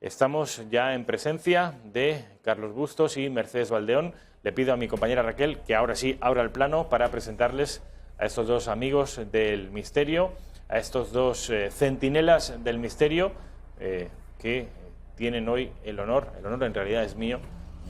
Estamos ya en presencia de Carlos Bustos y Mercedes Valdeón. Le pido a mi compañera Raquel que ahora sí abra el plano para presentarles a estos dos amigos del misterio, a estos dos centinelas del misterio que tienen hoy el honor en realidad es mío,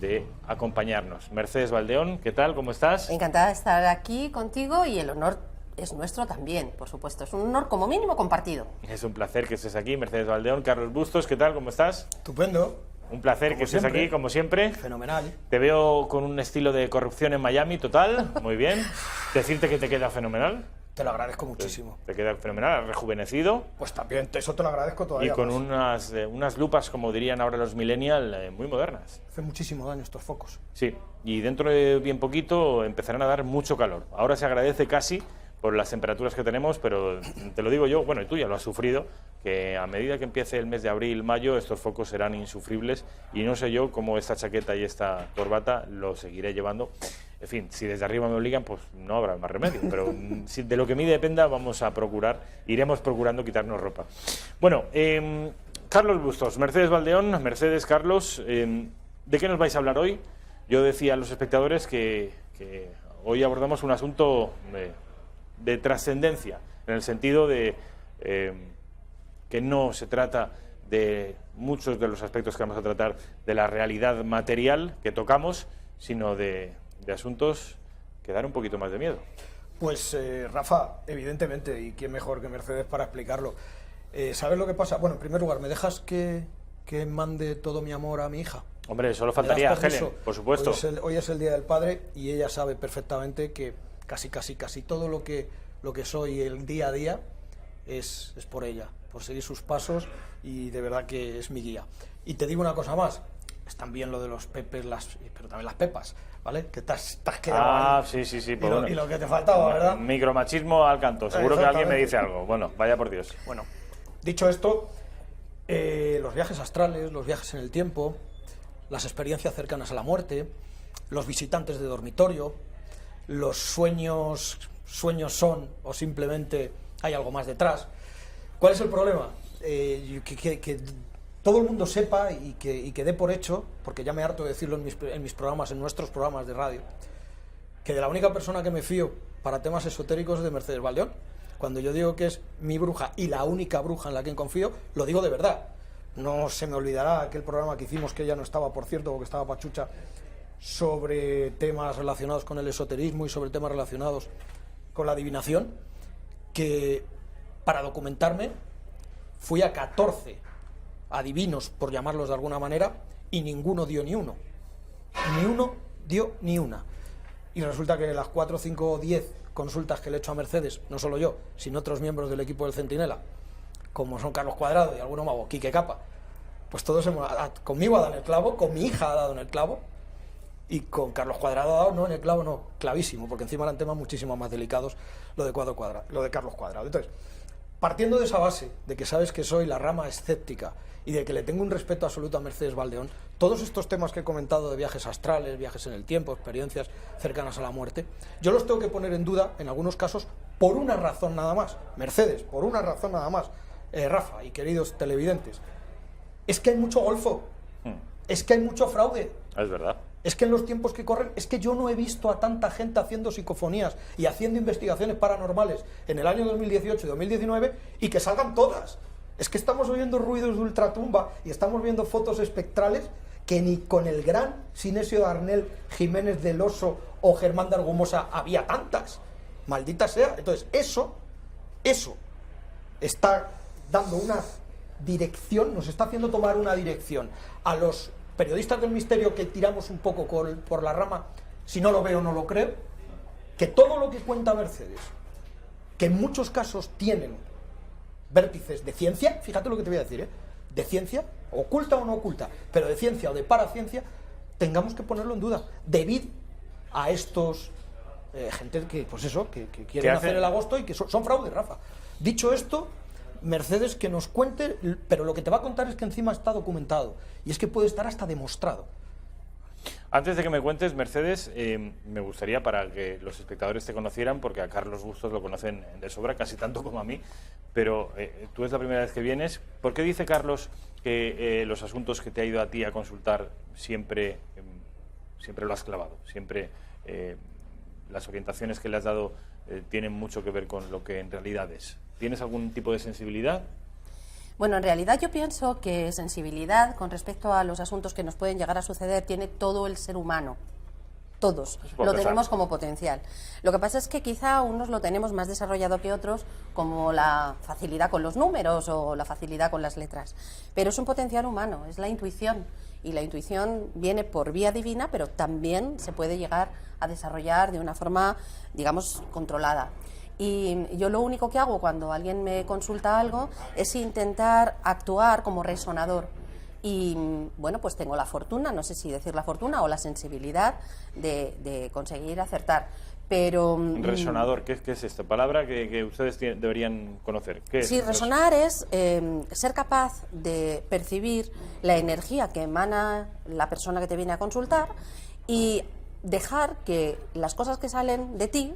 de acompañarnos. Mercedes Valdeón, ¿qué tal? ¿Cómo estás? Encantada de estar aquí contigo y el honor es nuestro también, por supuesto. Es un honor como mínimo compartido. Es un placer que estés aquí, Mercedes Valdeón. Carlos Bustos, ¿qué tal? ¿Cómo estás? Estupendo. Un placer que estés aquí, como siempre. Fenomenal. Te veo con un estilo de corrupción en Miami total, muy bien. Decirte que te queda fenomenal. Te lo agradezco muchísimo. Te queda fenomenal, rejuvenecido. Pues también, eso te lo agradezco todavía. Y con más. unas lupas, como dirían ahora los millennials, muy modernas. Hace muchísimo daño estos focos. Sí, y dentro de bien poquito empezarán a dar mucho calor. Ahora se agradece casi por las temperaturas que tenemos, pero te lo digo yo, bueno, y tú ya lo has sufrido, que a medida que empiece el mes de abril, mayo, estos focos serán insufribles y no sé yo cómo esta chaqueta y esta corbata lo seguiré llevando. En fin, si desde arriba me obligan, pues no habrá más remedio, pero si de lo que a mí dependa vamos a procurar, iremos procurando quitarnos ropa. Bueno, Carlos Bustos, Mercedes Valdeón, Mercedes, Carlos, ¿de qué nos vais a hablar hoy? Yo decía a los espectadores que hoy abordamos un asunto de trascendencia, en el sentido de que no se trata de muchos de los aspectos que vamos a tratar de la realidad material que tocamos, sino de asuntos que dan un poquito más de miedo. Pues Rafa, evidentemente, y quién mejor que Mercedes para explicarlo. ¿Sabes lo que pasa? Bueno, en primer lugar, ¿me dejas que mande todo mi amor a mi hija? Hombre, solo faltaría a Helen, por supuesto. Hoy es el Día del Padre y ella sabe perfectamente que casi todo lo que soy el día a día es por ella, por seguir sus pasos, y de verdad que es mi guía. Y te digo una cosa más, están bien lo de los pepes, pero también las pepas, ¿vale? Que te has quedado ahí. Sí. Y lo que te faltaba, ¿verdad? Micromachismo al canto, seguro que alguien me dice algo. Bueno, vaya por Dios. Bueno, dicho esto, los viajes astrales, los viajes en el tiempo, las experiencias cercanas a la muerte, los visitantes de dormitorio, los sueños son o simplemente hay algo más detrás. ¿Cuál es el problema? Que todo el mundo sepa y que dé por hecho, porque ya me harto de decirlo en mis programas, en nuestros programas de radio, que de la única persona que me fío para temas esotéricos es de Mercedes Valdeón. Cuando yo digo que es mi bruja y la única bruja en la que confío, lo digo de verdad. No se me olvidará aquel programa que hicimos, que ella no estaba, por cierto, porque estaba Pachucha, sobre temas relacionados con el esoterismo y sobre temas relacionados con la adivinación, que para documentarme fui a 14 adivinos, por llamarlos de alguna manera, y ninguno dio ni uno. Ni uno dio ni una. Y resulta que las 4, 5 o 10 consultas que le he hecho a Mercedes, no solo yo, sino otros miembros del equipo del Centinela, como son Carlos Cuadrado y alguno mago, Quique Capa, pues todos conmigo ha dado en el clavo, con mi hija ha dado en el clavo, y con Carlos Cuadrado ha dado, no en el clavo, no, clavísimo, porque encima eran temas muchísimo más delicados lo de Carlos Cuadrado. Entonces, partiendo de esa base, de que sabes que soy la rama escéptica y de que le tengo un respeto absoluto a Mercedes Valdeón, todos estos temas que he comentado de viajes astrales, viajes en el tiempo, experiencias cercanas a la muerte, yo los tengo que poner en duda, en algunos casos, por una razón nada más. Mercedes, por una razón nada más. Rafa y queridos televidentes, es que hay mucho golfo, es que hay mucho fraude. Es verdad. Es que en los tiempos que corren, es que yo no he visto a tanta gente haciendo psicofonías y haciendo investigaciones paranormales en el año 2018 y 2019 y que salgan todas. Es que estamos oyendo ruidos de ultratumba y estamos viendo fotos espectrales que ni con el gran Sinesio Darnell, Jiménez del Oso o Germán de Argumosa había tantas. Maldita sea. Entonces, eso está dando una dirección, nos está haciendo tomar una dirección a los periodistas del misterio que tiramos un poco por la rama, si no lo veo no lo creo, que todo lo que cuenta Mercedes, que en muchos casos tienen vértices de ciencia, fíjate lo que te voy a decir, de ciencia, oculta o no oculta, pero de ciencia o de paraciencia, tengamos que ponerlo en duda, debido a estos gente que, pues eso, que quieren hacer el agosto y que son fraudes, Rafa. Dicho esto, Mercedes, que nos cuente, pero lo que te va a contar es que encima está documentado y es que puede estar hasta demostrado. Antes de que me cuentes, Mercedes, me gustaría, para que los espectadores te conocieran, porque a Carlos Bustos lo conocen de sobra, casi tanto como a mí, pero tú es la primera vez que vienes. ¿Por qué dice Carlos que los asuntos que te ha ido a ti a consultar siempre lo has clavado, siempre las orientaciones que le has dado tienen mucho que ver con lo que en realidad es? ¿Tienes algún tipo de sensibilidad? Bueno, en realidad yo pienso que sensibilidad con respecto a los asuntos que nos pueden llegar a suceder tiene todo el ser humano. Todos lo tenemos como potencial. Lo que pasa es que quizá unos lo tenemos más desarrollado que otros, como la facilidad con los números o la facilidad con las letras. Pero es un potencial humano, es la intuición. Y la intuición viene por vía divina, pero también se puede llegar a desarrollar de una forma, digamos, controlada. Y yo lo único que hago cuando alguien me consulta algo es intentar actuar como resonador. Y bueno, pues tengo la fortuna, no sé si decir la fortuna o la sensibilidad de conseguir acertar. Pero resonador, ¿qué es esta palabra que ustedes deberían conocer? ¿Qué es? Sí, resonar es ser capaz de percibir la energía que emana la persona que te viene a consultar y dejar que las cosas que salen de ti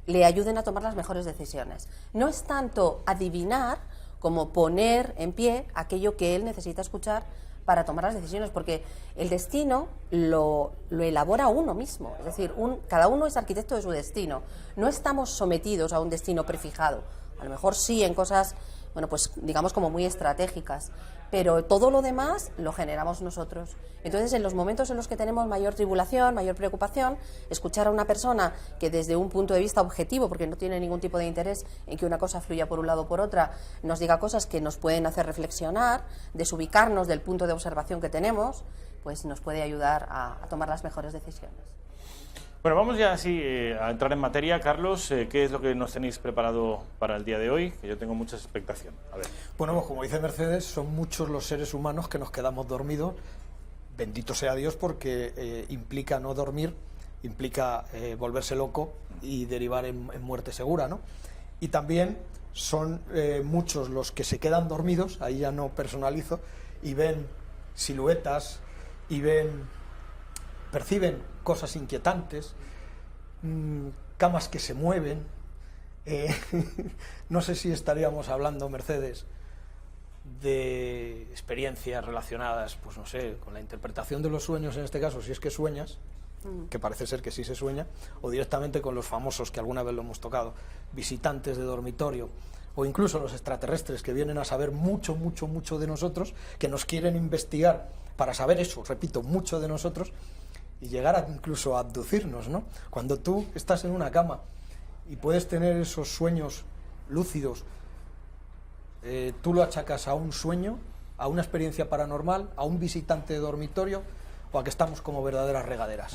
le ayuden a tomar las mejores decisiones. No es tanto adivinar como poner en pie aquello que él necesita escuchar para tomar las decisiones, porque el destino lo elabora uno mismo, es decir, cada uno es arquitecto de su destino, no estamos sometidos a un destino prefijado, a lo mejor sí en cosas, bueno, pues digamos como muy estratégicas, pero todo lo demás lo generamos nosotros. Entonces, en los momentos en los que tenemos mayor tribulación, mayor preocupación, escuchar a una persona que desde un punto de vista objetivo, porque no tiene ningún tipo de interés en que una cosa fluya por un lado o por otra, nos diga cosas que nos pueden hacer reflexionar, desubicarnos del punto de observación que tenemos, pues nos puede ayudar a tomar las mejores decisiones. Bueno, vamos ya así a entrar en materia. Carlos, ¿qué es lo que nos tenéis preparado para el día de hoy? Que yo tengo mucha expectación. A ver. Bueno, pues como dice Mercedes, son muchos los seres humanos que nos quedamos dormidos. Bendito sea Dios, porque implica no dormir, implica volverse loco y derivar en muerte segura, ¿no? Y también son muchos los que se quedan dormidos, ahí ya no personalizo, y ven siluetas y perciben cosas inquietantes, camas que se mueven. No sé si estaríamos hablando, Mercedes, de experiencias relacionadas, pues no sé, con la interpretación de los sueños, en este caso, si es que sueñas, que parece ser que sí se sueña, o directamente con los famosos, que alguna vez lo hemos tocado, visitantes de dormitorio, o incluso los extraterrestres que vienen a saber mucho de nosotros, que nos quieren investigar para saber eso, repito, mucho de nosotros, y llegar incluso a abducirnos, ¿no? Cuando tú estás en una cama y puedes tener esos sueños lúcidos, tú lo achacas a un sueño, a una experiencia paranormal, a un visitante de dormitorio, o a que estamos como verdaderas regaderas.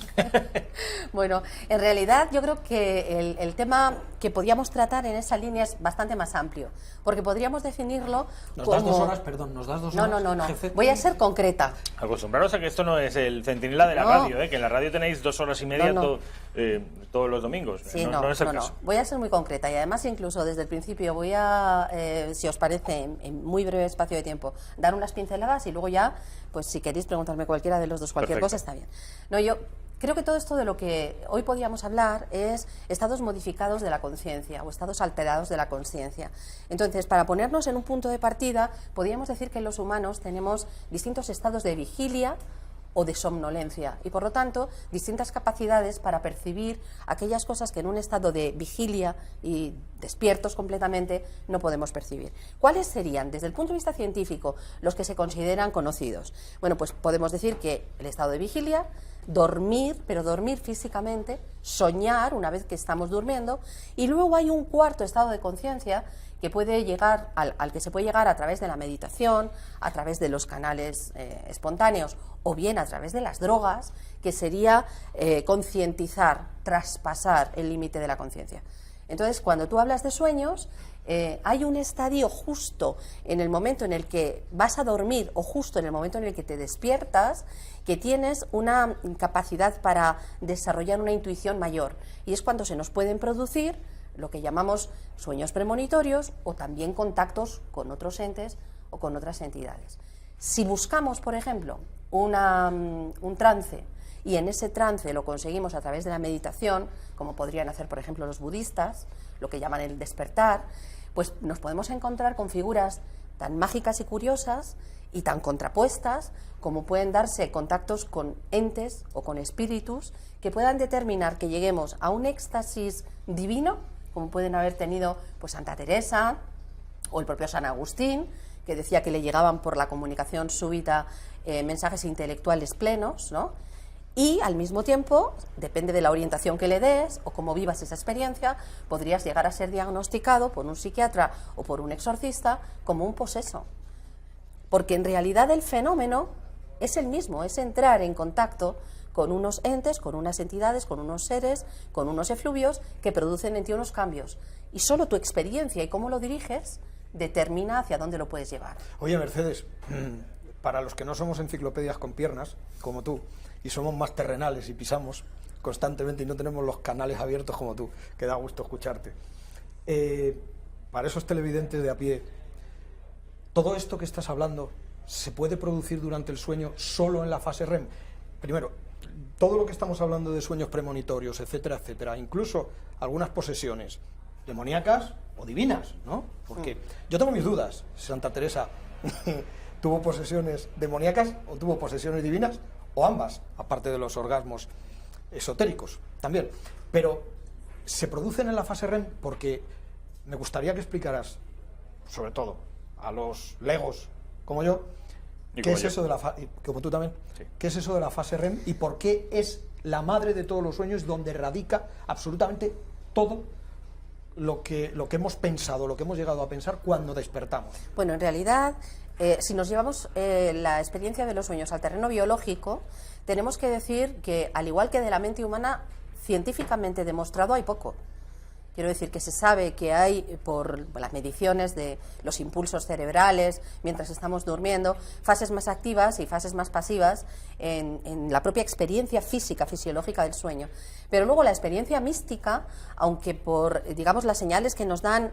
Bueno, en realidad yo creo que el tema que podíamos tratar en esa línea es bastante más amplio, porque podríamos definirlo ¿Nos como... das 2 horas? Perdón, ¿nos das 2 horas? No. Jefe. Voy a ser concreta. Acostumbraros a que esto no es el Centinela de la radio, que en la radio tenéis 2 horas y media todos los domingos. Sí, no es el caso. Voy a ser muy concreta y además incluso desde el principio voy a, si os parece, en muy breve espacio de tiempo, dar unas pinceladas y luego ya, pues si queréis preguntarme cualquiera de los dos, cualquier cosa está bien. No, yo creo que todo esto de lo que hoy podíamos hablar es estados modificados de la conciencia o estados alterados de la conciencia. Entonces, para ponernos en un punto de partida, podríamos decir que los humanos tenemos distintos estados de vigilia o de somnolencia y, por lo tanto, distintas capacidades para percibir aquellas cosas que en un estado de vigilia y despiertos completamente no podemos percibir. ¿Cuáles serían, desde el punto de vista científico, los que se consideran conocidos? Bueno, pues podemos decir que el estado de vigilia, dormir, pero dormir físicamente, soñar una vez que estamos durmiendo, y luego hay un cuarto estado de conciencia que puede llegar al que se puede llegar a través de la meditación, a través de los canales espontáneos o bien a través de las drogas, que sería concientizar, traspasar el límite de la conciencia. Entonces, cuando tú hablas de sueños, hay un estadio justo en el momento en el que vas a dormir o justo en el momento en el que te despiertas, que tienes una capacidad para desarrollar una intuición mayor. Y es cuando se nos pueden producir lo que llamamos sueños premonitorios o también contactos con otros entes o con otras entidades. Si buscamos, por ejemplo, un trance y en ese trance lo conseguimos a través de la meditación, como podrían hacer, por ejemplo, los budistas, lo que llaman el despertar, pues nos podemos encontrar con figuras tan mágicas y curiosas y tan contrapuestas como pueden darse contactos con entes o con espíritus que puedan determinar que lleguemos a un éxtasis divino, como pueden haber tenido pues Santa Teresa o el propio San Agustín, que decía que le llegaban por la comunicación súbita mensajes intelectuales plenos, ¿no? Y al mismo tiempo, depende de la orientación que le des o cómo vivas esa experiencia, podrías llegar a ser diagnosticado por un psiquiatra o por un exorcista como un poseso. Porque en realidad el fenómeno es el mismo, es entrar en contacto con unos entes, con unas entidades, con unos seres, con unos efluvios que producen en ti unos cambios. Y solo tu experiencia y cómo lo diriges determina hacia dónde lo puedes llevar. Oye, Mercedes, para los que no somos enciclopedias con piernas, como tú, y somos más terrenales y pisamos constantemente y no tenemos los canales abiertos como tú, que da gusto escucharte. Para esos televidentes de a pie, todo esto que estás hablando se puede producir durante el sueño solo en la fase REM. Primero, todo lo que estamos hablando de sueños premonitorios, etcétera, etcétera, incluso algunas posesiones demoníacas o divinas, ¿no? Porque yo tengo mis dudas. Santa Teresa tuvo posesiones demoníacas o tuvo posesiones divinas, o ambas, aparte de los orgasmos esotéricos también. Pero se producen en la fase REM porque me gustaría que explicaras, sobre todo a los legos como yo, qué es eso de la como tú también, sí, qué es eso de la fase REM y por qué es la madre de todos los sueños, donde radica absolutamente todo lo que hemos pensado, lo que hemos llegado a pensar cuando despertamos. Bueno, en realidad, si nos llevamos la experiencia de los sueños al terreno biológico, tenemos que decir que, al igual que de la mente humana, científicamente demostrado hay poco. Quiero decir que se sabe que hay, por las mediciones de los impulsos cerebrales mientras estamos durmiendo, fases más activas y fases más pasivas en la propia experiencia física, fisiológica del sueño. Pero luego la experiencia mística, aunque por, digamos, las señales que nos dan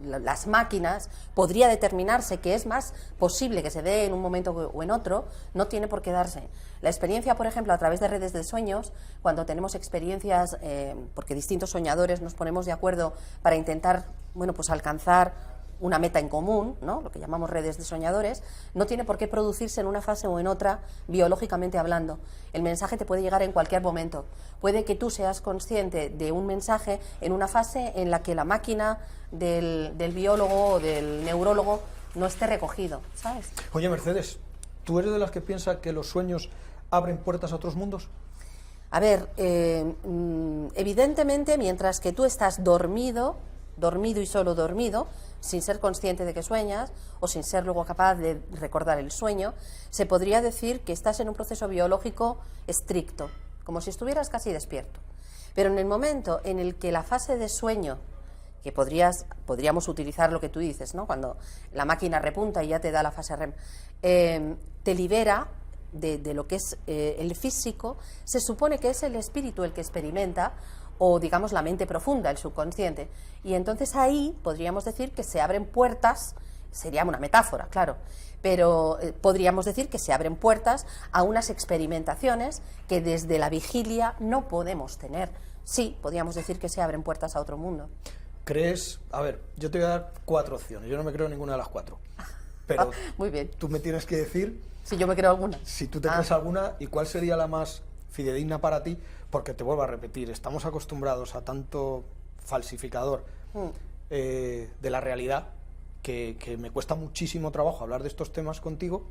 las máquinas, podría determinarse que es más posible que se dé en un momento o en otro, no tiene por qué darse. La experiencia, por ejemplo, a través de redes de sueños, cuando tenemos experiencias, porque distintos soñadores nos ponemos de acuerdo para intentar, bueno, pues alcanzar una meta en común, ¿no?, lo que llamamos redes de soñadores, no tiene por qué producirse en una fase o en otra, biológicamente hablando. El mensaje te puede llegar en cualquier momento. Puede que tú seas consciente de un mensaje en una fase en la que la máquina del biólogo o del neurólogo no esté recogido, ¿sabes? Oye, Mercedes, ¿tú eres de las que piensa que los sueños abren puertas a otros mundos? A ver, evidentemente, mientras que tú estás dormido y solo dormido, sin ser consciente de que sueñas o sin ser luego capaz de recordar el sueño, se podría decir que estás en un proceso biológico estricto, como si estuvieras casi despierto. Pero en el momento en el que la fase de sueño, que podríamos utilizar lo que tú dices, ¿no?, cuando la máquina repunta y ya te da la fase REM, te libera de lo que es el físico, se supone que es el espíritu el que experimenta, o digamos la mente profunda, el subconsciente, y entonces ahí podríamos decir que se abren puertas, sería una metáfora, claro, pero podríamos decir que se abren puertas a unas experimentaciones que desde la vigilia no podemos tener. Sí, podríamos decir que se abren puertas a otro mundo. ¿Crees? A ver, yo te voy a dar 4 opciones, yo no me creo ninguna de las 4, pero muy bien, tú me tienes que decir si yo me creo alguna, si tú te crees alguna y cuál sería la más fidedigna para ti, porque te vuelvo a repetir, estamos acostumbrados a tanto falsificador de la realidad que me cuesta muchísimo trabajo hablar de estos temas contigo,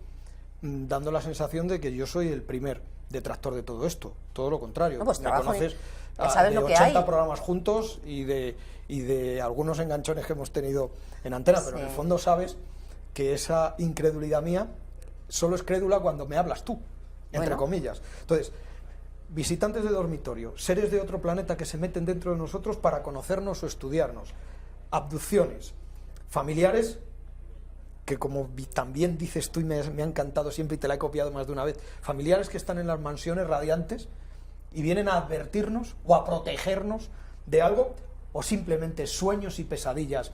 dando la sensación de que yo soy el primer detractor de todo esto, todo lo contrario. No, pues me conoces sabes de lo que 80 hay. Programas juntos y de algunos enganchones que hemos tenido en antena, pero en el fondo sabes que esa incredulidad mía solo es crédula cuando me hablas tú, entre comillas. Entonces, visitantes de dormitorio, seres de otro planeta que se meten dentro de nosotros para conocernos o estudiarnos, abducciones, familiares, que como también dices tú y me ha encantado siempre y te la he copiado más de una vez, familiares que están en las mansiones radiantes y vienen a advertirnos o a protegernos de algo, o simplemente sueños y pesadillas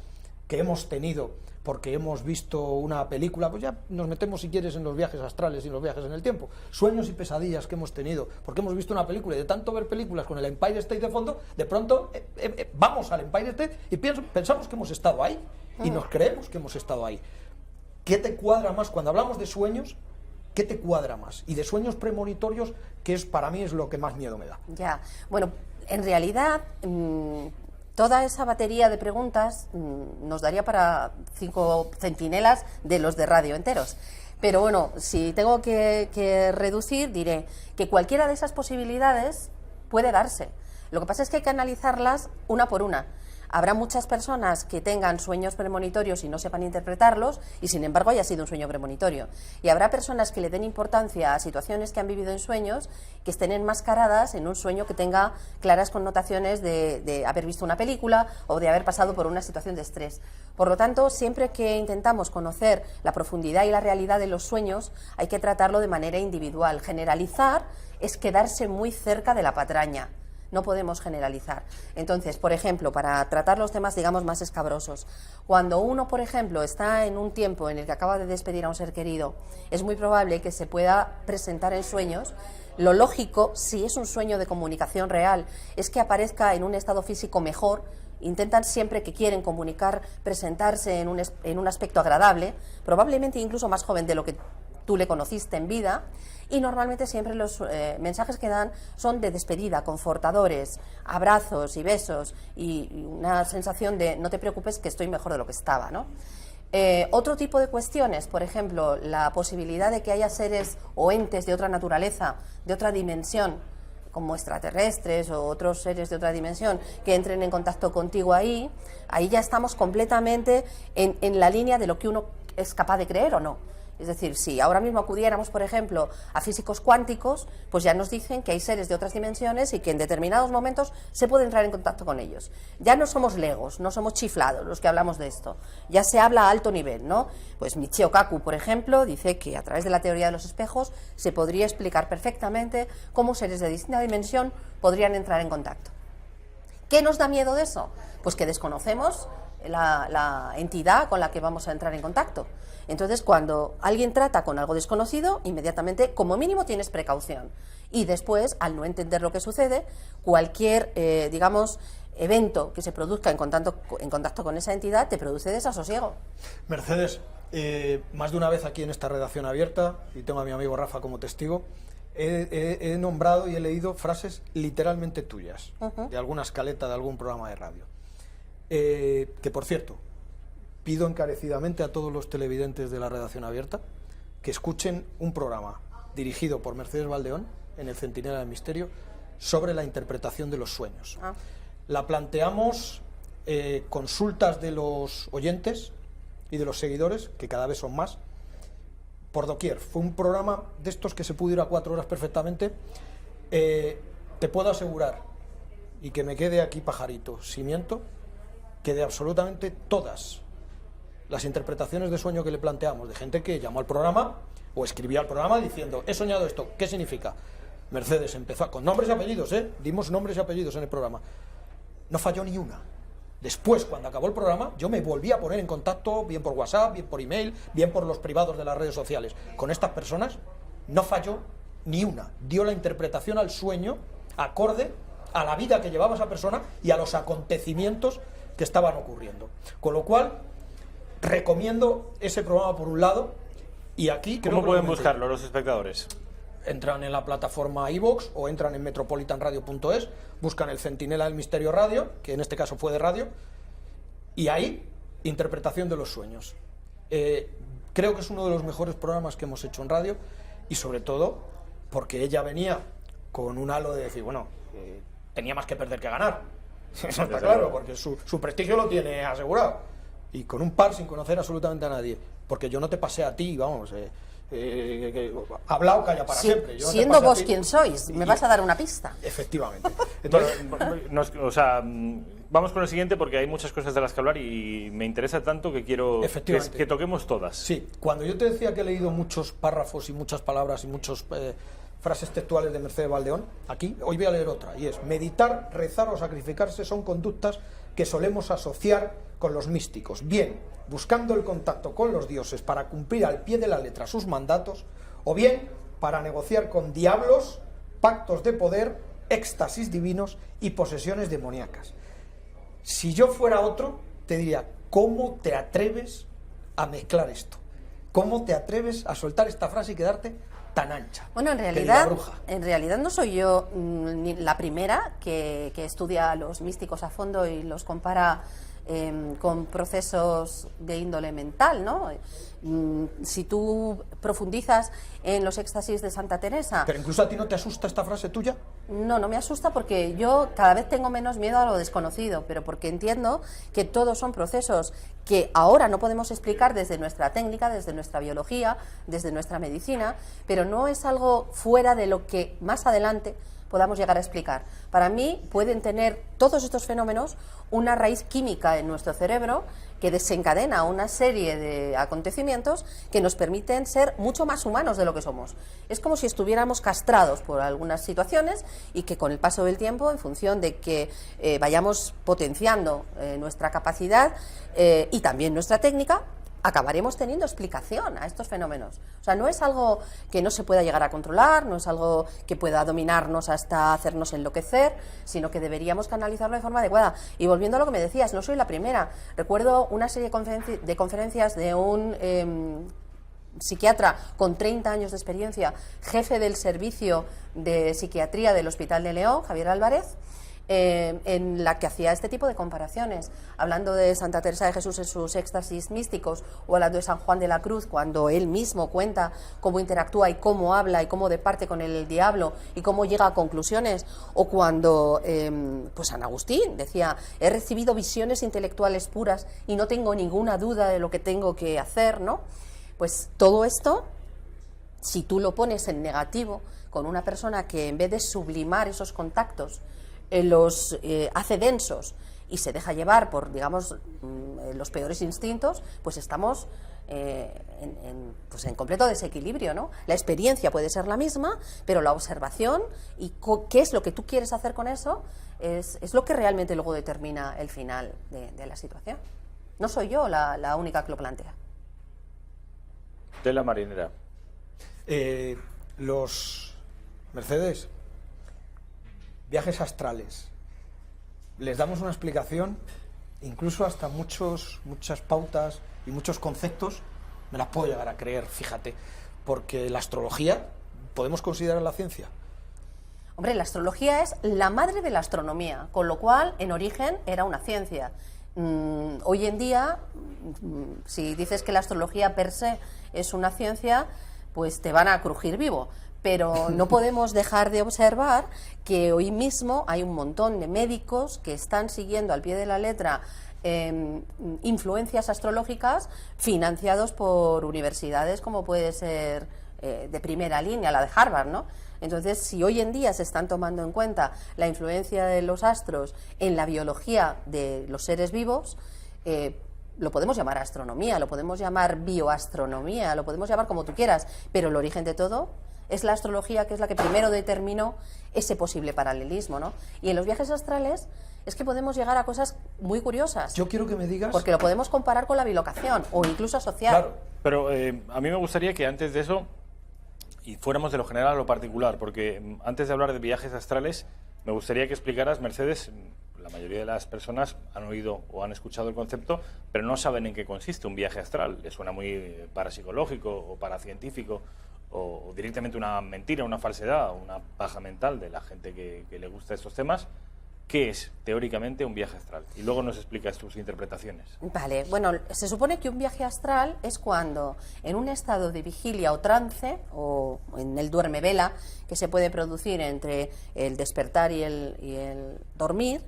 que hemos tenido porque hemos visto una película, pues ya nos metemos si quieres en los viajes astrales y los viajes en el tiempo, sueños y pesadillas que hemos tenido porque hemos visto una película, y de tanto ver películas con el Empire State de fondo, de pronto vamos al Empire State y pensamos que hemos estado ahí y nos creemos que hemos estado ahí. ¿Qué te cuadra más? Cuando hablamos de sueños, ¿qué te cuadra más? Y de sueños premonitorios, que es para mí es lo que más miedo me da. Ya, bueno, en realidad toda esa batería de preguntas nos daría para 5 centinelas de los de radio enteros. Pero bueno, si tengo que reducir, diré que cualquiera de esas posibilidades puede darse. Lo que pasa es que hay que analizarlas una por una. Habrá muchas personas que tengan sueños premonitorios y no sepan interpretarlos y sin embargo haya sido un sueño premonitorio. Y habrá personas que le den importancia a situaciones que han vivido en sueños que estén enmascaradas en un sueño que tenga claras connotaciones de haber visto una película o de haber pasado por una situación de estrés. Por lo tanto, siempre que intentamos conocer la profundidad y la realidad de los sueños, hay que tratarlo de manera individual. Generalizar es quedarse muy cerca de la patraña. No podemos generalizar. Entonces, por ejemplo, para tratar los temas, digamos, más escabrosos, cuando uno, por ejemplo, está en un tiempo en el que acaba de despedir a un ser querido, es muy probable que se pueda presentar en sueños. Lo lógico, si es un sueño de comunicación real, es que aparezca en un estado físico mejor. Intentan siempre que quieren comunicar, presentarse en un aspecto agradable, probablemente incluso más joven de lo que tú le conociste en vida, y normalmente siempre los mensajes que dan son de despedida, confortadores, abrazos y besos y una sensación de no te preocupes que estoy mejor de lo que estaba, ¿no? Otro tipo de cuestiones, por ejemplo, la posibilidad de que haya seres o entes de otra naturaleza, de otra dimensión, como extraterrestres o otros seres de otra dimensión que entren en contacto contigo ahí ya estamos completamente en la línea de lo que uno es capaz de creer o no. Es decir, si ahora mismo acudiéramos, por ejemplo, a físicos cuánticos, pues ya nos dicen que hay seres de otras dimensiones y que en determinados momentos se puede entrar en contacto con ellos. Ya no somos legos, no somos chiflados los que hablamos de esto. Ya se habla a alto nivel, ¿no? Pues Michio Kaku, por ejemplo, dice que a través de la teoría de los espejos se podría explicar perfectamente cómo seres de distinta dimensión podrían entrar en contacto. ¿Qué nos da miedo de eso? Pues que desconocemos la entidad con la que vamos a entrar en contacto. Entonces, cuando alguien trata con algo desconocido, inmediatamente, como mínimo, tienes precaución. Y después, al no entender lo que sucede, cualquier, digamos, evento que se produzca en contacto con esa entidad te produce desasosiego. Mercedes, más de una vez aquí en esta redacción abierta, y tengo a mi amigo Rafa como testigo, he nombrado y he leído frases literalmente tuyas, de alguna escaleta de algún programa de radio. Que, por cierto, pido encarecidamente a todos los televidentes de la redacción abierta que escuchen un programa dirigido por Mercedes Valdeón en el Centinela del Misterio sobre la interpretación de los sueños. La planteamos consultas de los oyentes y de los seguidores, que cada vez son más, por doquier. Fue un programa de estos que se pudo ir a 4 horas perfectamente. Te puedo asegurar, y que me quede aquí pajarito, si miento, que de absolutamente todas las interpretaciones de sueño que le planteamos, de gente que llamó al programa o escribía al programa diciendo, he soñado esto, ¿qué significa? Mercedes empezó con nombres y apellidos, dimos nombres y apellidos en el programa. No falló ni una. Después, cuando acabó el programa, yo me volví a poner en contacto, bien por WhatsApp, bien por email, bien por los privados de las redes sociales. Con estas personas no falló ni una. Dio la interpretación al sueño acorde a la vida que llevaba esa persona y a los acontecimientos que estaban ocurriendo. Con lo cual, recomiendo ese programa por un lado, y aquí... ¿Cómo pueden buscarlo los espectadores? Entran en la plataforma iVoox o entran en metropolitanradio.es, buscan el Centinela del Misterio Radio, que en este caso fue de radio, y ahí, interpretación de los sueños. Creo que es uno de los mejores programas que hemos hecho en radio, y sobre todo porque ella venía con un halo de decir, bueno, tenía más que perder que ganar. Eso está claro, porque su prestigio lo tiene asegurado. Y con un par sin conocer absolutamente a nadie. Porque yo no te pasé a ti, vamos, habla o calla para siempre. Yo siendo vos quien sois, me vas a dar una pista. Efectivamente. Entonces, vamos con el siguiente porque hay muchas cosas de las que hablar y me interesa tanto que quiero que toquemos todas. Sí, cuando yo te decía que he leído muchos párrafos y muchas palabras y muchas frases textuales de Mercedes Valdeón, aquí hoy voy a leer otra, y es: meditar, rezar o sacrificarse son conductas que solemos asociar con los místicos, bien buscando el contacto con los dioses para cumplir al pie de la letra sus mandatos, o bien para negociar con diablos, pactos de poder, éxtasis divinos y posesiones demoníacas. Si yo fuera otro, te diría, ¿cómo te atreves a mezclar esto? ¿Cómo te atreves a soltar esta frase y quedarte tan ancha? Bueno, en realidad no soy yo ni la primera que estudia a los místicos a fondo y los compara con procesos de índole mental, ¿no? Si tú profundizas en los éxtasis de Santa Teresa... ¿Pero incluso a ti no te asusta esta frase tuya? No me asusta porque yo cada vez tengo menos miedo a lo desconocido, pero porque entiendo que todos son procesos que ahora no podemos explicar desde nuestra técnica, desde nuestra biología, desde nuestra medicina, pero no es algo fuera de lo que más adelante podamos llegar a explicar. Para mí pueden tener todos estos fenómenos una raíz química en nuestro cerebro que desencadena una serie de acontecimientos que nos permiten ser mucho más humanos de lo que somos. Es como si estuviéramos castrados por algunas situaciones y que con el paso del tiempo, en función de que vayamos potenciando nuestra capacidad y también nuestra técnica, acabaremos teniendo explicación a estos fenómenos. O sea, no es algo que no se pueda llegar a controlar, no es algo que pueda dominarnos hasta hacernos enloquecer, sino que deberíamos canalizarlo de forma adecuada. Y volviendo a lo que me decías, no soy la primera. Recuerdo una serie de conferencias de un psiquiatra con 30 años de experiencia, jefe del servicio de psiquiatría del Hospital de León, Javier Álvarez, en la que hacía este tipo de comparaciones, hablando de Santa Teresa de Jesús en sus éxtasis místicos, o hablando de San Juan de la Cruz, cuando él mismo cuenta cómo interactúa y cómo habla y cómo departe con el diablo y cómo llega a conclusiones, o cuando pues San Agustín decía: he recibido visiones intelectuales puras y no tengo ninguna duda de lo que tengo que hacer, ¿no? Pues todo esto, si tú lo pones en negativo con una persona que en vez de sublimar esos contactos los hace densos y se deja llevar por, digamos, los peores instintos, pues estamos en completo desequilibrio, ¿no? La experiencia puede ser la misma, pero la observación y qué es lo que tú quieres hacer con eso es lo que realmente luego determina el final de la situación. No soy yo la única que lo plantea. De la marinera. Los Mercedes, viajes astrales, les damos una explicación, incluso hasta muchas pautas y muchos conceptos me las puedo llegar a creer, fíjate, porque la astrología, ¿podemos considerar la ciencia? Hombre, la astrología es la madre de la astronomía, con lo cual en origen era una ciencia. Hoy en día, si dices que la astrología per se es una ciencia, pues te van a crujir vivo. Pero no podemos dejar de observar que hoy mismo hay un montón de médicos que están siguiendo al pie de la letra influencias astrológicas financiados por universidades como puede ser de primera línea, la de Harvard, ¿no? Entonces, si hoy en día se están tomando en cuenta la influencia de los astros en la biología de los seres vivos, lo podemos llamar astronomía, lo podemos llamar bioastronomía, lo podemos llamar como tú quieras, pero el origen de todo es la astrología, que es la que primero determinó ese posible paralelismo, ¿no? Y en los viajes astrales es que podemos llegar a cosas muy curiosas. Yo quiero que me digas... Porque lo podemos comparar con la bilocación o incluso asociar. Claro. Pero a mí me gustaría que antes de eso y fuéramos de lo general a lo particular, porque antes de hablar de viajes astrales, me gustaría que explicaras, Mercedes, la mayoría de las personas han oído o han escuchado el concepto, pero no saben en qué consiste un viaje astral. Les suena muy parapsicológico o paracientífico, o directamente una mentira, una falsedad, una paja mental de la gente que le gusta estos temas. ¿Qué es, teóricamente, un viaje astral? Y luego nos explicas tus interpretaciones. Vale, bueno, se supone que un viaje astral es cuando, en un estado de vigilia o trance, o en el duerme-vela, que se puede producir entre el despertar y el dormir,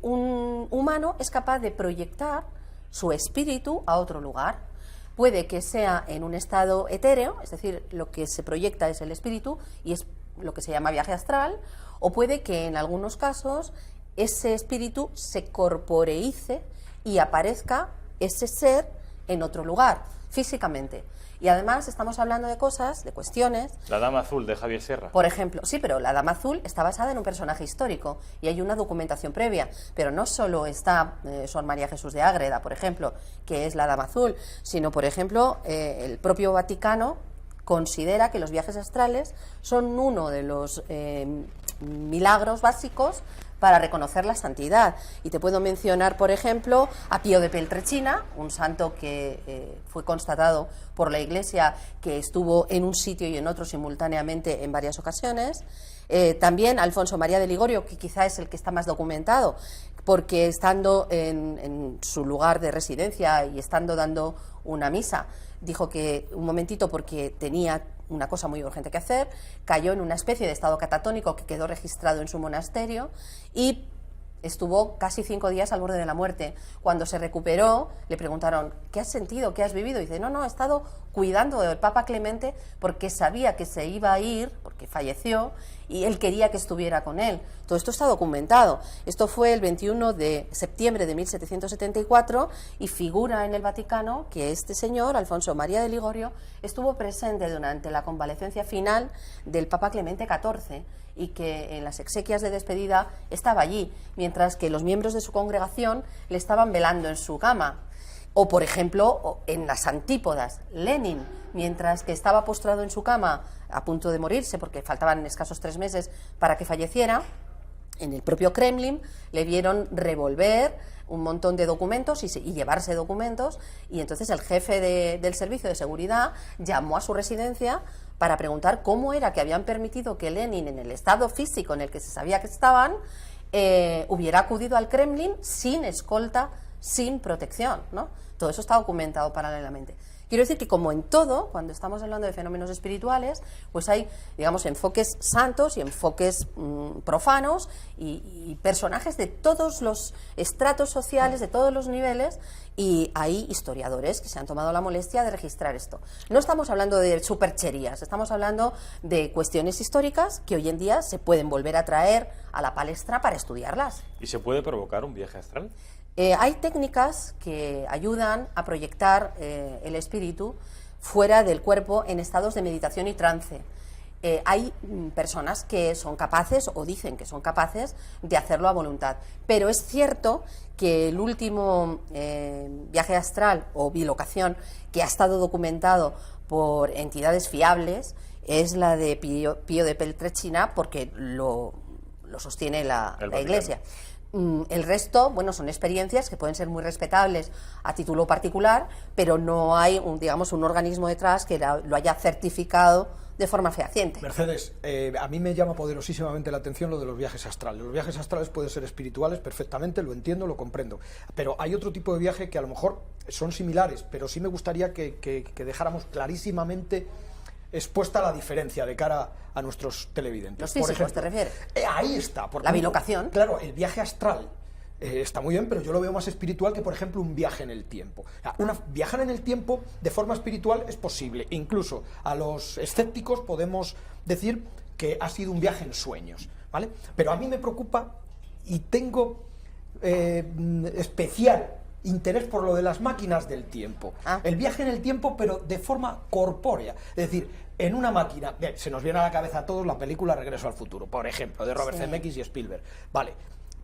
un humano es capaz de proyectar su espíritu a otro lugar. Puede que sea en un estado etéreo, es decir, lo que se proyecta es el espíritu y es lo que se llama viaje astral, o puede que en algunos casos ese espíritu se corporeice y aparezca ese ser en otro lugar, físicamente. Y además estamos hablando de cosas, de cuestiones... La Dama Azul de Javier Sierra. Por ejemplo, sí, pero la Dama Azul está basada en un personaje histórico y hay una documentación previa, pero no solo está Sor María Jesús de Ágreda, por ejemplo, que es la Dama Azul, sino, por ejemplo, el propio Vaticano considera que los viajes astrales son uno de los milagros básicos para reconocer la santidad. Y te puedo mencionar, por ejemplo, a Pío de Peltrechina, un santo que fue constatado por la Iglesia que estuvo en un sitio y en otro simultáneamente en varias ocasiones. También Alfonso María de Ligorio, que quizá es el que está más documentado, porque estando en su lugar de residencia y estando dando una misa, dijo que un momentito, porque tenía una cosa muy urgente que hacer, cayó en una especie de estado catatónico que quedó registrado en su monasterio y estuvo casi 5 días al borde de la muerte. Cuando se recuperó, le preguntaron, ¿qué has sentido? ¿Qué has vivido? Y dice, no, he estado cuidando del Papa Clemente porque sabía que se iba a ir, porque falleció, y él quería que estuviera con él. Todo esto está documentado. Esto fue el 21 de septiembre de 1774 y figura en el Vaticano que este señor, Alfonso María de Ligorio, estuvo presente durante la convalecencia final del Papa Clemente XIV y que en las exequias de despedida estaba allí, mientras que los miembros de su congregación le estaban velando en su cama. O, por ejemplo, en las antípodas, Lenin, mientras que estaba postrado en su cama a punto de morirse, porque faltaban escasos 3 meses para que falleciera, en el propio Kremlin le vieron revolver un montón de documentos y llevarse documentos, y entonces el jefe del servicio de seguridad llamó a su residencia para preguntar cómo era que habían permitido que Lenin, en el estado físico en el que se sabía que estaban, hubiera acudido al Kremlin sin escolta, sin protección, ¿no? Todo eso está documentado paralelamente. Quiero decir que, como en todo, cuando estamos hablando de fenómenos espirituales, pues hay, digamos, enfoques santos y enfoques profanos y personajes de todos los estratos sociales, de todos los niveles, y hay historiadores que se han tomado la molestia de registrar esto. No estamos hablando de supercherías, estamos hablando de cuestiones históricas que hoy en día se pueden volver a traer a la palestra para estudiarlas. ¿Y se puede provocar un viaje astral? Hay técnicas que ayudan a proyectar el espíritu fuera del cuerpo en estados de meditación y trance. Hay personas que son capaces, o dicen que son capaces, de hacerlo a voluntad. Pero es cierto que el último viaje astral o bilocación que ha estado documentado por entidades fiables es la de Pío de Peltrechina, porque lo sostiene la Iglesia. El resto, bueno, son experiencias que pueden ser muy respetables a título particular, pero no hay, un organismo detrás que lo haya certificado de forma fehaciente. Mercedes, a mí me llama poderosísimamente la atención lo de los viajes astrales. Los viajes astrales pueden ser espirituales perfectamente, lo entiendo, lo comprendo. Pero hay otro tipo de viaje que a lo mejor son similares, pero sí me gustaría que dejáramos clarísimamente expuesta la diferencia de cara a nuestros televidentes. ¿Los físicos, por ejemplo, te refieres? Ahí está. La bilocación. Claro, el viaje astral está muy bien, pero yo lo veo más espiritual que, por ejemplo, un viaje en el tiempo. Viajar en el tiempo de forma espiritual es posible. Incluso a los escépticos podemos decir que ha sido un viaje en sueños, ¿vale? Pero a mí me preocupa y tengo especial interés por lo de las máquinas del tiempo. El viaje en el tiempo, pero de forma corpórea. Es decir, en una máquina, se nos viene a la cabeza a todos la película Regreso al futuro, por ejemplo, de Robert Zemeckis y Spielberg. Vale,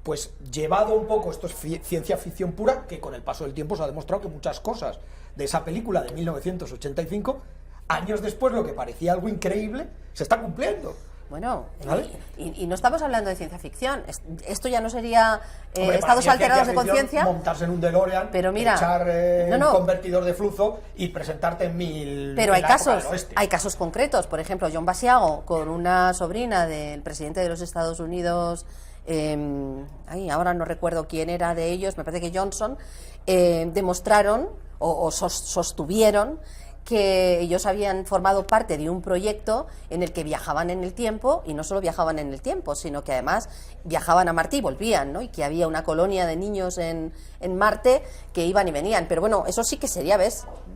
pues llevado un poco, esto es ciencia ficción pura, que con el paso del tiempo se ha demostrado que muchas cosas de esa película de 1985, años después, lo que parecía algo increíble, se está cumpliendo. Bueno, ¿vale? y no estamos hablando de ciencia ficción. Esto ya no sería Hombre, estados alterados de conciencia. Montarse en un DeLorean, pero mira, echar un convertidor de flujo y presentarte en mil. Pero hay casos concretos. Por ejemplo, John Basiago, con una sobrina del presidente de los Estados Unidos, ahora no recuerdo quién era de ellos, me parece que Johnson, demostraron o sostuvieron que ellos habían formado parte de un proyecto en el que viajaban en el tiempo, y no solo viajaban en el tiempo, sino que además viajaban a Marte y volvían, ¿no? Y que había una colonia de niños en Marte que iban y venían. Pero bueno, eso sí que sería,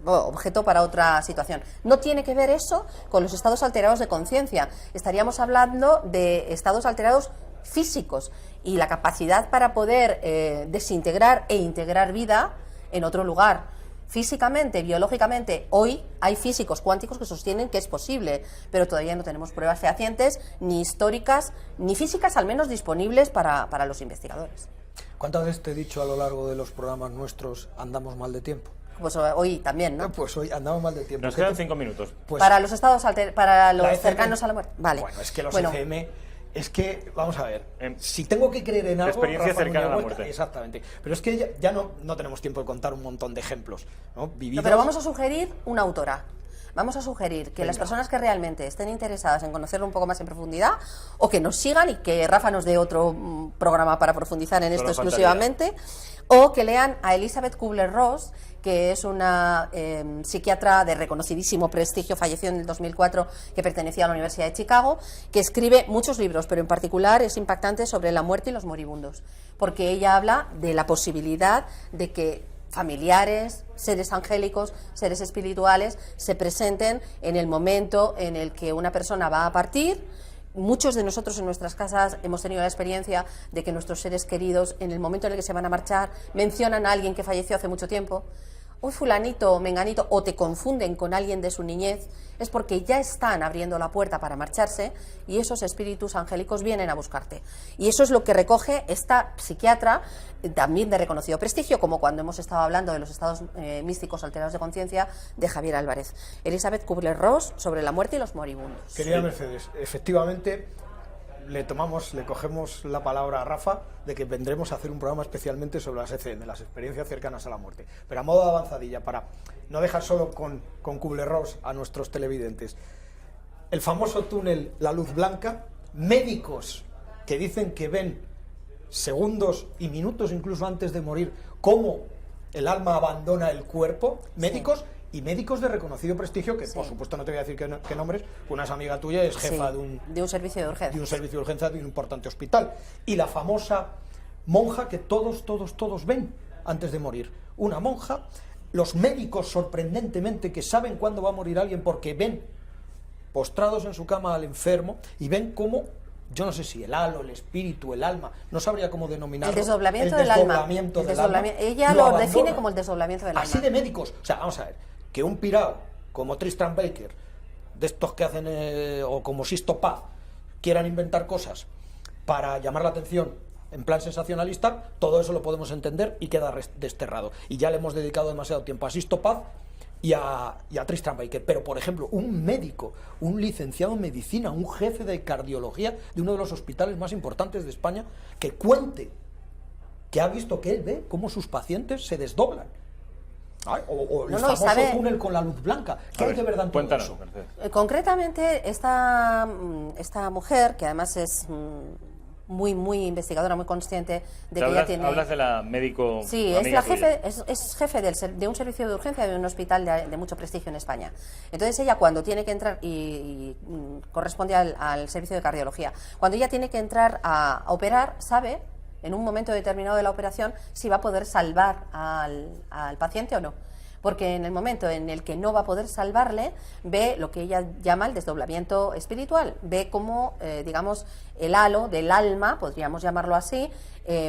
objeto para otra situación. No tiene que ver eso con los estados alterados de conciencia. Estaríamos hablando de estados alterados físicos y la capacidad para poder desintegrar e integrar vida en otro lugar. Físicamente, biológicamente, hoy hay físicos cuánticos que sostienen que es posible, pero todavía no tenemos pruebas fehacientes, ni históricas, ni físicas, al menos disponibles para los investigadores. ¿Cuántas veces te he dicho a lo largo de los programas nuestros andamos mal de tiempo? Pues hoy también, ¿no? Pues hoy andamos mal de tiempo. Nos quedan 5 minutos. Pues para los estados para los cercanos a la muerte. Vale. Bueno, es que los ECM Es que, vamos a ver, si tengo que creer en algo... Experiencia Rafa cercana a la Núñez Huerta, muerte. Exactamente. Pero es que ya no tenemos tiempo de contar un montón de ejemplos, ¿no? No, pero vamos a sugerir una autora. Vamos a sugerir que las personas que realmente estén interesadas en conocerlo un poco más en profundidad, o que nos sigan y que Rafa nos dé otro programa para profundizar en esto exclusivamente, o que lean a Elizabeth Kubler-Ross, que es una psiquiatra de reconocidísimo prestigio, falleció en el 2004, que pertenecía a la Universidad de Chicago, que escribe muchos libros, pero en particular es impactante sobre la muerte y los moribundos, porque ella habla de la posibilidad de que familiares, seres angélicos, seres espirituales, se presenten en el momento en el que una persona va a partir. Muchos de nosotros en nuestras casas hemos tenido la experiencia de que nuestros seres queridos, en el momento en el que se van a marchar, mencionan a alguien que falleció hace mucho tiempo. Uy, fulanito, menganito, o te confunden con alguien de su niñez, es porque ya están abriendo la puerta para marcharse y esos espíritus angélicos vienen a buscarte. Y eso es lo que recoge esta psiquiatra, también de reconocido prestigio, como cuando hemos estado hablando de los estados místicos alterados de conciencia de Javier Álvarez. Elizabeth Kubler-Ross, sobre la muerte y los moribundos. Querida Mercedes, efectivamente... Le cogemos la palabra a Rafa de que vendremos a hacer un programa especialmente sobre las ECM, las experiencias cercanas a la muerte. Pero a modo de avanzadilla, para no dejar solo con Kubler-Ross a nuestros televidentes, el famoso túnel La Luz Blanca, médicos que dicen que ven segundos y minutos incluso antes de morir cómo el alma abandona el cuerpo, médicos... Sí. Y médicos de reconocido prestigio, que por supuesto no te voy a decir qué nombres, una es amiga tuya, es jefa de un servicio de urgencia. De un servicio de urgencia de un importante hospital. Y la famosa monja que todos ven antes de morir. Una monja, los médicos sorprendentemente que saben cuándo va a morir alguien porque ven postrados en su cama al enfermo y ven cómo, yo no sé si el halo, el espíritu, el alma, no sabría cómo denominarlo. El desdoblamiento del alma. Ella lo define como el desdoblamiento del alma. Así de médicos. O sea, vamos a ver. Que un pirao como Tristan Baker, de estos que hacen, o como Sisto Paz, quieran inventar cosas para llamar la atención en plan sensacionalista, todo eso lo podemos entender y queda desterrado. Y ya le hemos dedicado demasiado tiempo a Sisto Paz y a Tristan Baker. Pero, por ejemplo, un médico, un licenciado en medicina, un jefe de cardiología de uno de los hospitales más importantes de España, que cuente que ha visto, que él ve cómo sus pacientes se desdoblan. O el famoso túnel con la luz blanca. ¿Qué hay de verdad en todo eso? Concretamente, esta mujer, que además es muy investigadora, muy consciente de que ella tiene... Hablas de la médico... Sí, es jefe de un servicio de urgencia de un hospital de mucho prestigio en España. Entonces ella, cuando tiene que entrar, y corresponde al servicio de cardiología, cuando ella tiene que entrar a operar, sabe... en un momento determinado de la operación, si va a poder salvar al paciente o no. Porque en el momento en el que no va a poder salvarle, ve lo que ella llama el desdoblamiento espiritual. Ve cómo, digamos, el halo del alma, podríamos llamarlo así,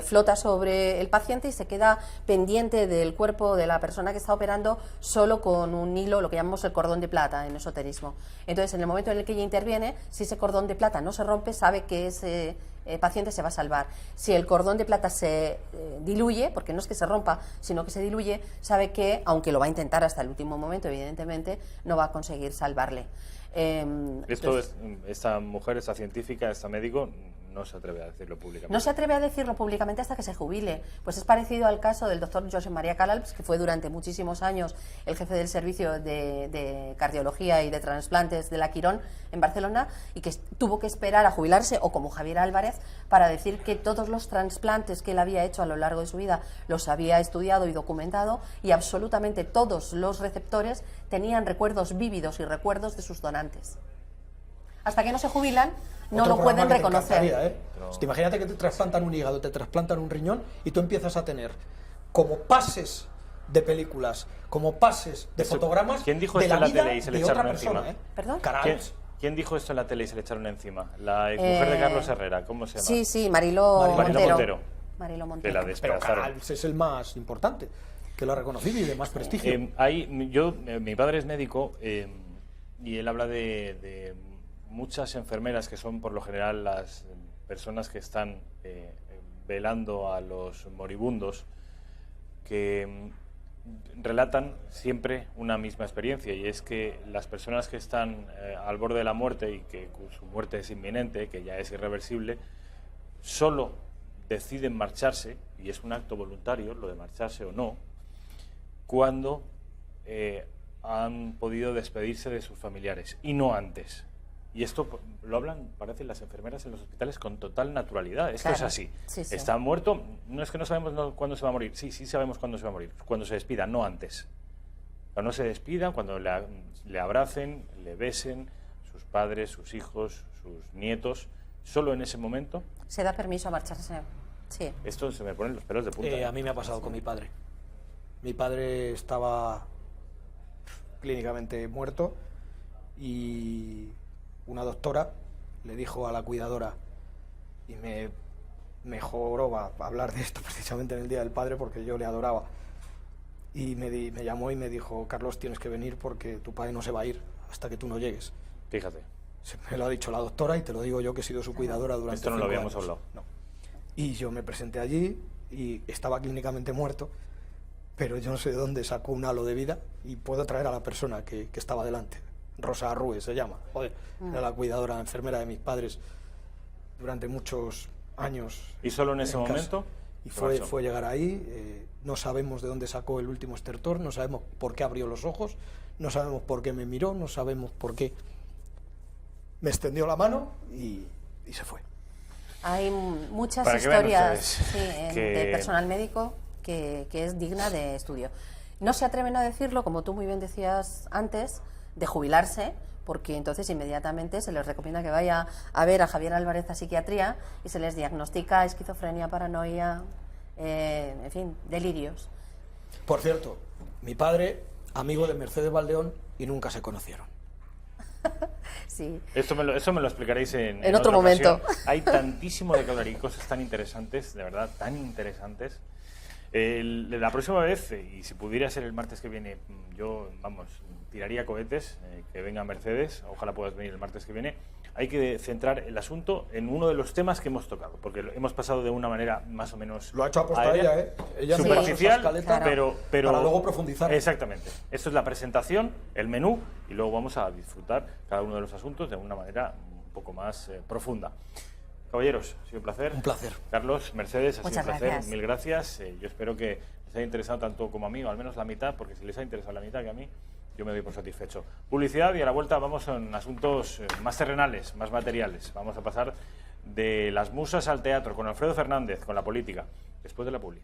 flota sobre el paciente y se queda pendiente del cuerpo de la persona que está operando solo con un hilo, lo que llamamos el cordón de plata en esoterismo. Entonces, en el momento en el que ella interviene, si ese cordón de plata no se rompe, sabe que ese paciente se va a salvar. Si el cordón de plata se diluye, porque no es que se rompa, sino que se diluye, sabe que, aunque lo va a intentar hasta el último momento, evidentemente, no va a conseguir salvarle. Esta mujer, esta científica, esta médico, no se atreve a decirlo públicamente. No se atreve a decirlo públicamente hasta que se jubile. Pues es parecido al caso del doctor Josep María Casals, que fue durante muchísimos años el jefe del servicio de cardiología y de trasplantes de la Quirón en Barcelona, y que tuvo que esperar a jubilarse, o como Javier Álvarez, para decir que todos los trasplantes que él había hecho a lo largo de su vida los había estudiado y documentado, y absolutamente todos los receptores tenían recuerdos vívidos y recuerdos de sus donantes. Hasta que no se jubilan, no lo pueden reconocer. Imagínate que te trasplantan un hígado, te trasplantan un riñón y tú empiezas a tener como pases de películas, como pases de fotogramas. ¿Quién dijo de esto la en la vida tele y se le de echaron otra encima? persona, ¿Perdón? ¿Quién dijo esto en la tele y se le echaron encima? La mujer de Carlos Herrera, ¿cómo se llama? Sí, Mariló Montero. Pero Casals es el más importante, que lo ha reconocido y de más prestigio. Mi padre es médico y él habla de muchas enfermeras que son por lo general las personas que están velando a los moribundos, que relatan siempre una misma experiencia, y es que las personas que están al borde de la muerte y que su muerte es inminente, que ya es irreversible, solo deciden marcharse, y es un acto voluntario lo de marcharse o no, cuando han podido despedirse de sus familiares y no antes. Y esto lo hablan, parecen las enfermeras en los hospitales con total naturalidad. Esto claro, es así. Sí, sí. Está muerto, no es que no sabemos cuándo se va a morir. Sí, sí sabemos cuándo se va a morir. Cuando se despida, no antes. Cuando no se despida, cuando le abracen, le besen, sus padres, sus hijos, sus nietos, solo en ese momento. Se da permiso a marcharse. Sí. Esto se me ponen los pelos de punta. A mí me ha pasado con mi padre. Mi padre estaba clínicamente muerto y una doctora le dijo a la cuidadora, y me joroba hablar de esto precisamente en el Día del Padre porque yo le adoraba, y me llamó y me dijo: Carlos, tienes que venir porque tu padre no se va a ir hasta que tú no llegues. Fíjate. Me lo ha dicho la doctora y te lo digo yo, que he sido su cuidadora durante 5 Esto no lo habíamos años. hablado. No. Y yo me presenté allí y estaba clínicamente muerto, pero yo no sé de dónde sacó un halo de vida y puedo traer a la persona que estaba delante. Rosa Arrue se llama. Joder, era la cuidadora, la enfermera de mis padres durante muchos años. ¿Y solo en ese momento? Y fue llegar ahí. No sabemos de dónde sacó el último estertor, no sabemos por qué abrió los ojos, no sabemos por qué me miró, no sabemos por qué me extendió la mano y se fue. Hay muchas Para que vean historias ustedes de personal médico que es digna de estudio. No se atreven a decirlo, como tú muy bien decías antes, de jubilarse, porque entonces inmediatamente se les recomienda que vaya a ver a Javier Álvarez a psiquiatría y se les diagnostica esquizofrenia, paranoia, en fin, delirios. Por cierto, mi padre, amigo de Mercedes Valdeón, y nunca se conocieron. Sí. Eso me lo explicaréis en otro otra momento. ocasión. Hay tantísimo de que hablar y cosas tan interesantes, de verdad, tan interesantes. La próxima vez, y si pudiera ser el martes que viene, yo, vamos, tiraría cohetes, que venga Mercedes, ojalá puedas venir el martes que viene. Hay que centrar el asunto en uno de los temas que hemos tocado, porque hemos pasado de una manera más o menos Lo ha hecho aposta aérea, ella, Ella superficial, me pasó esa escaleta pero para luego profundizar. Exactamente. Esto es la presentación, el menú, y luego vamos a disfrutar cada uno de los asuntos de una manera un poco más profunda. Caballeros, ha sido un placer. Un placer. Carlos, Mercedes, ha sido Muchas un placer. gracias. Mil gracias. Yo espero que les haya interesado tanto como a mí, o al menos la mitad, porque si les ha interesado la mitad que a mí, yo me doy por satisfecho. Publicidad, y a la vuelta vamos en asuntos más terrenales, más materiales. Vamos a pasar de las musas al teatro con Alfredo Fernández, con la política, después de la publi.